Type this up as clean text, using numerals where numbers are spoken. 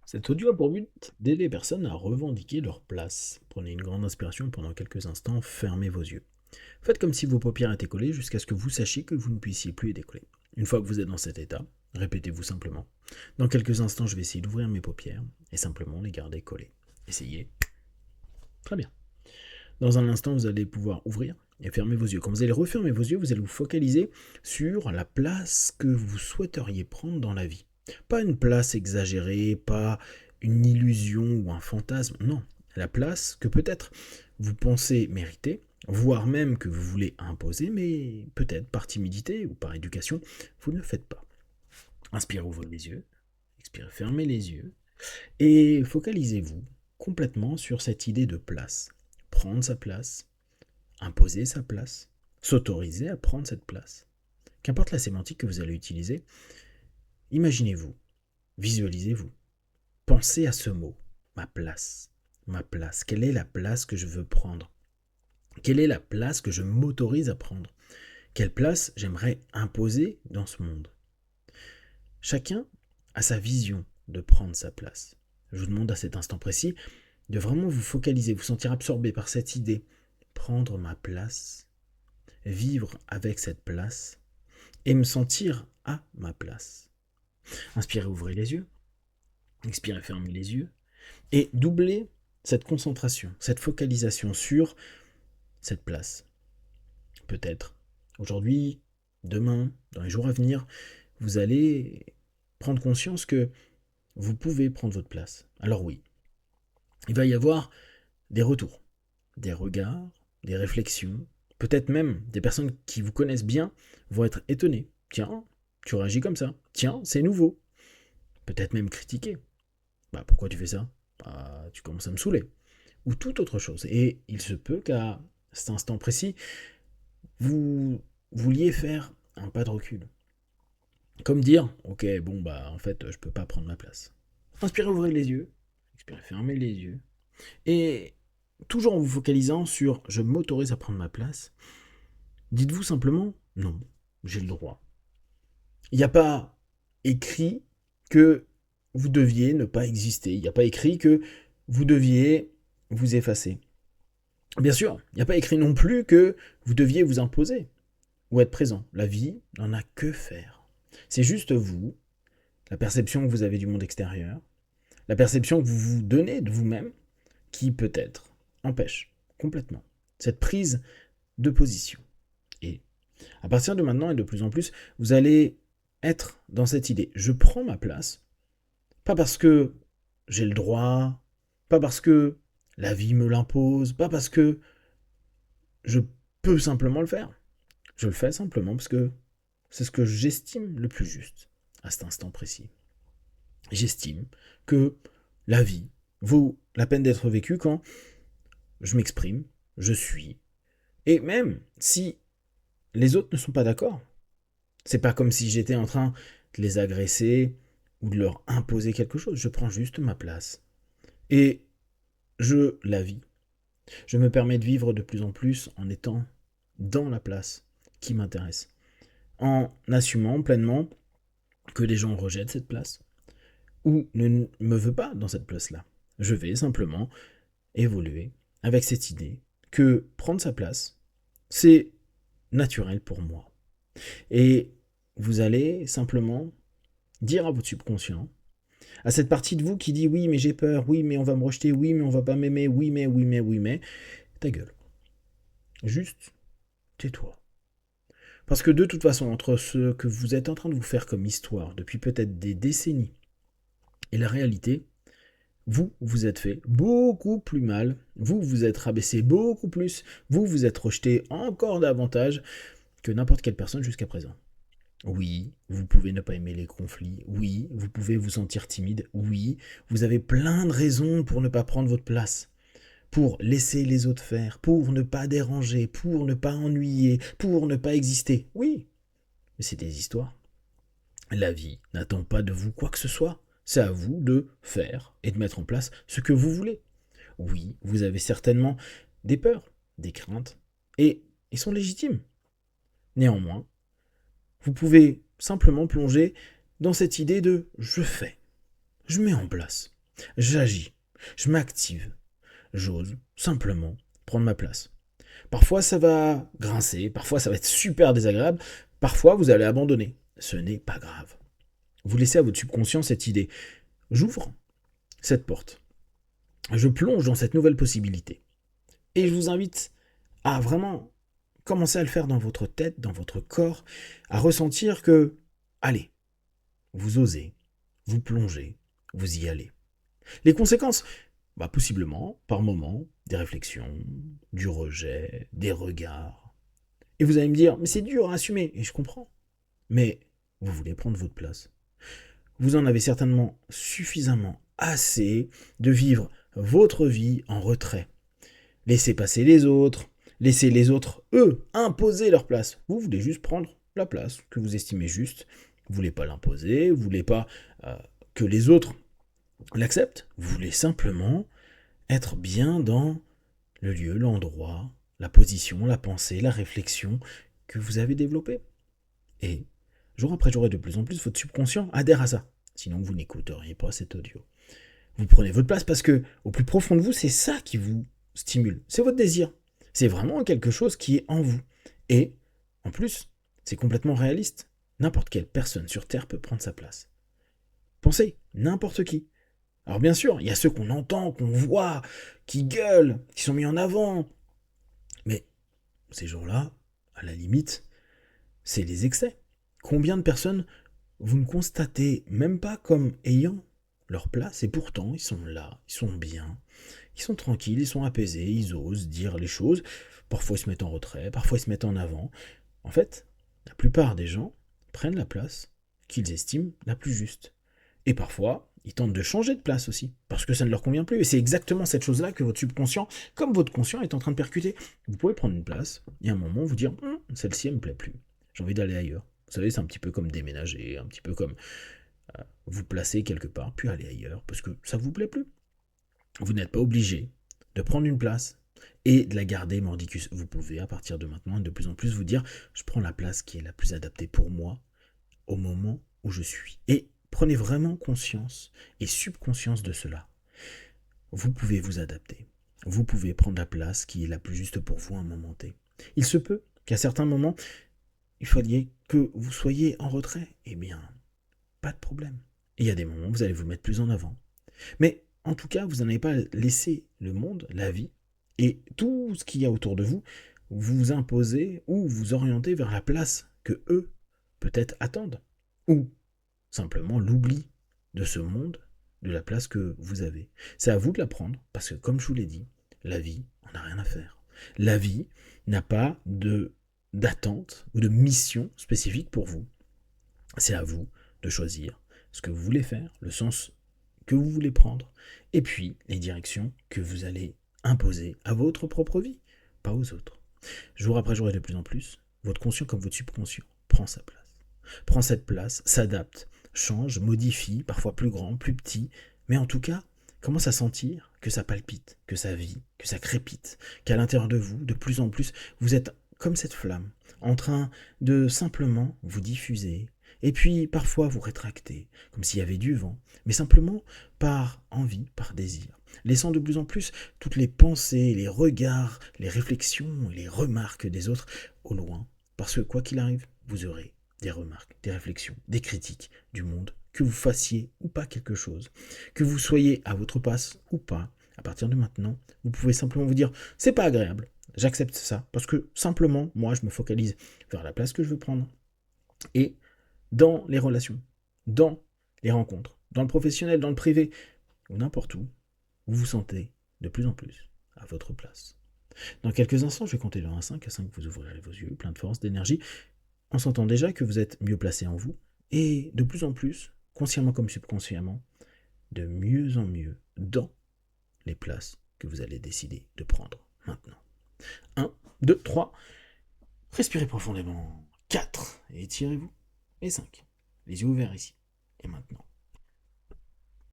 Cet audio a pour but d'aider les personnes à revendiquer leur place. Prenez une grande inspiration pendant quelques instants, fermez vos yeux. Faites comme si vos paupières étaient collées jusqu'à ce que vous sachiez que vous ne puissiez plus les décoller. Une fois que vous êtes dans cet état, répétez-vous simplement. Dans quelques instants, je vais essayer d'ouvrir mes paupières et simplement les garder collées. Essayez. Très bien. Dans un instant, vous allez pouvoir ouvrir et fermer vos yeux. Quand vous allez refermer vos yeux, vous allez vous focaliser sur la place que vous souhaiteriez prendre dans la vie. Pas une place exagérée, pas une illusion ou un fantasme, non. La place que peut-être vous pensez mériter, voire même que vous voulez imposer, mais peut-être par timidité ou par éducation, vous ne le faites pas. Inspirez, ouvrez les yeux, expirez, fermez les yeux, et focalisez-vous complètement sur cette idée de place. Prendre sa place, imposer sa place, s'autoriser à prendre cette place. Qu'importe la sémantique que vous allez utiliser, imaginez-vous, visualisez-vous, pensez à ce mot, ma place. Ma place. Quelle est la place que je veux prendre? Quelle est la place que je m'autorise à prendre? Quelle place j'aimerais imposer dans ce monde? Chacun a sa vision de prendre sa place. Je vous demande à cet instant précis de vraiment vous focaliser, vous sentir absorbé par cette idée. Prendre ma place, vivre avec cette place et me sentir à ma place. Inspirez, ouvrez les yeux. Expirez, fermez les yeux. Et doublez cette concentration, cette focalisation sur cette place. Peut-être aujourd'hui, demain, dans les jours à venir, vous allez prendre conscience que vous pouvez prendre votre place. Alors oui, il va y avoir des retours, des regards, des réflexions, peut-être même des personnes qui vous connaissent bien vont être étonnées. Tiens, tu réagis comme ça. Tiens, c'est nouveau. Peut-être même critiquer. Bah pourquoi tu fais ça? Bah tu commences à me saouler. Ou toute autre chose. Et il se peut qu'à cet instant précis, vous vouliez faire un pas de recul. Comme dire, ok, bon bah en fait je peux pas prendre ma place. Inspirez, ouvrez les yeux. Expirez, fermez les yeux. Et toujours en vous focalisant sur je m'autorise à prendre ma place, dites-vous simplement non, j'ai le droit. Il n'y a pas écrit que vous deviez ne pas exister. Il n'y a pas écrit que vous deviez vous effacer. Bien sûr, il n'y a pas écrit non plus que vous deviez vous imposer ou être présent. La vie n'en a que faire. C'est juste vous, la perception que vous avez du monde extérieur, la perception que vous vous donnez de vous-même, qui peut-être empêche complètement cette prise de position. Et à partir de maintenant et de plus en plus, vous allez être dans cette idée. Je prends ma place, pas parce que j'ai le droit, pas parce que la vie me l'impose, pas parce que je peux simplement le faire. Je le fais simplement parce que c'est ce que j'estime le plus juste à cet instant précis. J'estime que la vie vaut la peine d'être vécue quand je m'exprime, je suis, et même si les autres ne sont pas d'accord, c'est pas comme si j'étais en train de les agresser ou de leur imposer quelque chose, je prends juste ma place. Et je la vis. Je me permets de vivre de plus en plus en étant dans la place qui m'intéresse, en assumant pleinement que les gens rejettent cette place ou ne me veulent pas dans cette place-là. Je vais simplement évoluer avec cette idée que prendre sa place, c'est naturel pour moi. Et vous allez simplement dire à votre subconscient, à cette partie de vous qui dit oui mais j'ai peur, oui mais on va me rejeter, oui mais on va pas m'aimer, oui mais, ta gueule. Juste tais-toi. Parce que de toute façon, entre ce que vous êtes en train de vous faire comme histoire depuis peut-être des décennies et la réalité, vous vous êtes fait beaucoup plus mal, vous vous êtes rabaissé beaucoup plus, vous vous êtes rejeté encore davantage que n'importe quelle personne jusqu'à présent. Oui, vous pouvez ne pas aimer les conflits, oui, vous pouvez vous sentir timide, oui, vous avez plein de raisons pour ne pas prendre votre place, pour laisser les autres faire, pour ne pas déranger, pour ne pas ennuyer, pour ne pas exister. Oui, mais c'est des histoires. La vie n'attend pas de vous quoi que ce soit. C'est à vous de faire et de mettre en place ce que vous voulez. Oui, vous avez certainement des peurs, des craintes, et ils sont légitimes. Néanmoins, vous pouvez simplement plonger dans cette idée de je fais, je mets en place. J'agis, je m'active, j'ose simplement prendre ma place. Parfois ça va grincer, parfois ça va être super désagréable, parfois vous allez abandonner. Ce n'est pas grave. Vous laissez à votre subconscient cette idée. J'ouvre cette porte. Je plonge dans cette nouvelle possibilité. Et je vous invite à vraiment commencer à le faire dans votre tête, dans votre corps, à ressentir que, allez, vous osez, vous plongez, vous y allez. Les conséquences, possiblement, par moments, des réflexions, du rejet, des regards. Et vous allez me dire, mais c'est dur à assumer, et je comprends. Mais vous voulez prendre votre place. Vous en avez certainement suffisamment assez de vivre votre vie en retrait. Laissez passer les autres, laissez les autres, eux, imposer leur place. Vous voulez juste prendre la place que vous estimez juste. Vous ne voulez pas l'imposer, vous ne voulez pas que les autres l'acceptent. Vous voulez simplement être bien dans le lieu, l'endroit, la position, la pensée, la réflexion que vous avez développée. Et jour après jour et de plus en plus, votre subconscient adhère à ça. Sinon, vous n'écouteriez pas cet audio. Vous prenez votre place parce que, au plus profond de vous, c'est ça qui vous stimule. C'est votre désir. C'est vraiment quelque chose qui est en vous. Et, en plus, c'est complètement réaliste. N'importe quelle personne sur Terre peut prendre sa place. Pensez, n'importe qui. Alors bien sûr, il y a ceux qu'on entend, qu'on voit, qui gueulent, qui sont mis en avant. Mais ces gens-là, à la limite, c'est les excès. Combien de personnes vous ne constatez même pas comme ayant leur place et pourtant ils sont là, ils sont bien, ils sont tranquilles, ils sont apaisés, ils osent dire les choses. Parfois ils se mettent en retrait, parfois ils se mettent en avant. En fait, la plupart des gens prennent la place qu'ils estiment la plus juste. Et parfois, ils tentent de changer de place aussi, parce que ça ne leur convient plus. Et c'est exactement cette chose-là que votre subconscient, comme votre conscient, est en train de percuter. Vous pouvez prendre une place, et à un moment vous dire, celle-ci, elle me plaît plus. J'ai envie d'aller ailleurs. Vous savez, c'est un petit peu comme déménager, un petit peu comme vous placer quelque part, puis aller ailleurs, parce que ça ne vous plaît plus. Vous n'êtes pas obligé de prendre une place et de la garder mordicus. Vous pouvez, à partir de maintenant, de plus en plus vous dire, je prends la place qui est la plus adaptée pour moi, au moment où je suis. Et prenez vraiment conscience et subconscience de cela. Vous pouvez vous adapter. Vous pouvez prendre la place qui est la plus juste pour vous à un moment T. Il se peut qu'à certains moments, il faudrait que vous soyez en retrait. Eh bien, pas de problème. Et il y a des moments où vous allez vous mettre plus en avant. Mais en tout cas, vous n'en avez pas laissé le monde, la vie, et tout ce qu'il y a autour de vous, vous imposer ou vous orienter vers la place que eux, peut-être, attendent. Ou simplement l'oubli de ce monde, de la place que vous avez. C'est à vous de la prendre, parce que comme je vous l'ai dit, la vie, on n'a rien à faire. La vie n'a pas d'attente ou de mission spécifique pour vous. C'est à vous de choisir ce que vous voulez faire, le sens que vous voulez prendre, et puis les directions que vous allez imposer à votre propre vie, pas aux autres. Jour après jour et de plus en plus, votre conscient comme votre subconscient prend sa place. Prend cette place, s'adapte, change, modifie, parfois plus grand, plus petit, mais en tout cas, commence à sentir que ça palpite, que ça vit, que ça crépite, qu'à l'intérieur de vous, de plus en plus, vous êtes comme cette flamme, en train de simplement vous diffuser, et puis parfois vous rétracter, comme s'il y avait du vent, mais simplement par envie, par désir, laissant de plus en plus toutes les pensées, les regards, les réflexions et les remarques des autres au loin, parce que quoi qu'il arrive, vous aurez des remarques, des réflexions, des critiques du monde, que vous fassiez ou pas quelque chose, que vous soyez à votre place ou pas, à partir de maintenant, vous pouvez simplement vous dire, c'est pas agréable, j'accepte ça, parce que simplement, moi, je me focalise vers la place que je veux prendre, et dans les relations, dans les rencontres, dans le professionnel, dans le privé, ou n'importe où, vous vous sentez de plus en plus à votre place. Dans quelques instants, je vais compter de 1 à 5, à 5 vous ouvrirez vos yeux, plein de force, d'énergie, en sentant déjà que vous êtes mieux placé en vous, et de plus en plus, consciemment comme subconsciemment, de mieux en mieux dans les places que vous allez décider de prendre maintenant. 1, 2, 3, respirez profondément. 4, et étirez-vous. Et 5, les yeux ouverts ici. Et maintenant.